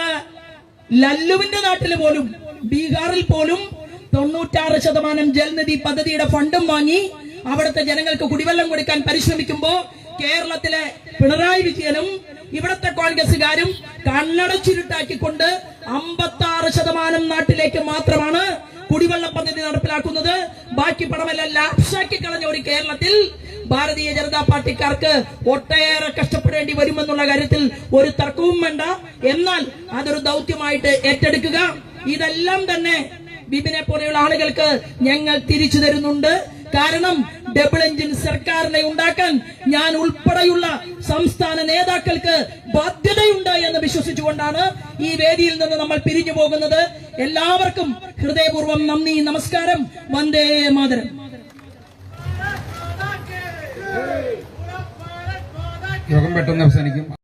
ലല്ലുവിന്റെ നാട്ടിൽ പോലും, ബീഹാറിൽ പോലും 96% ജൽനിധി പദ്ധതിയുടെ ഫണ്ടും വാങ്ങി അവിടുത്തെ ജനങ്ങൾക്ക് കുടിവെള്ളം കൊടുക്കാൻ പരിശ്രമിക്കുമ്പോ കേരളത്തിലെ പിണറായി വിജയനും ഇവിടത്തെ കോൺഗ്രസുകാരും കണ്ണടച്ചിരുട്ടാക്കിക്കൊണ്ട് 56% നാട്ടിലേക്ക് മാത്രമാണ് കുടിവെള്ള പദ്ധതി നടപ്പിലാക്കുന്നത്. ബാക്കി പണമെല്ലാം ലാപ്സാക്കി കളഞ്ഞ ഒരു കേരളത്തിൽ ഭാരതീയ ജനതാ പാർട്ടിക്കാർക്ക് ഒട്ടേറെ കഷ്ടപ്പെടേണ്ടി വരുമെന്നുള്ള കാര്യത്തിൽ ഒരു തർക്കവും വേണ്ട. എന്നാൽ അതൊരു ദൗത്യമായിട്ട് ഏറ്റെടുക്കുക. ഇതെല്ലാം തന്നെ വിപിനെ പോലെയുള്ള ആളുകൾക്ക് ഞങ്ങൾ തിരിച്ചു തരുന്നുണ്ട്. കാരണം ഡബിൾ എഞ്ചിൻ സർക്കാരിനെ ഉണ്ടാക്കാൻ ഞാൻ ഉൾപ്പെടെയുള്ള സംസ്ഥാന നേതാക്കൾക്ക് ബാധ്യതയുണ്ട് എന്ന് വിശ്വസിച്ചുകൊണ്ടാണ് ഈ വേദിയിൽ നിന്ന് നമ്മൾ പിരിഞ്ഞു പോകുന്നത്. എല്ലാവർക്കും ഹൃദയപൂർവ്വം നന്ദി, നമസ്കാരം. വന്ദേ മാതരം. യോഗം പെട്ടെന്ന് അവസാനിക്കും.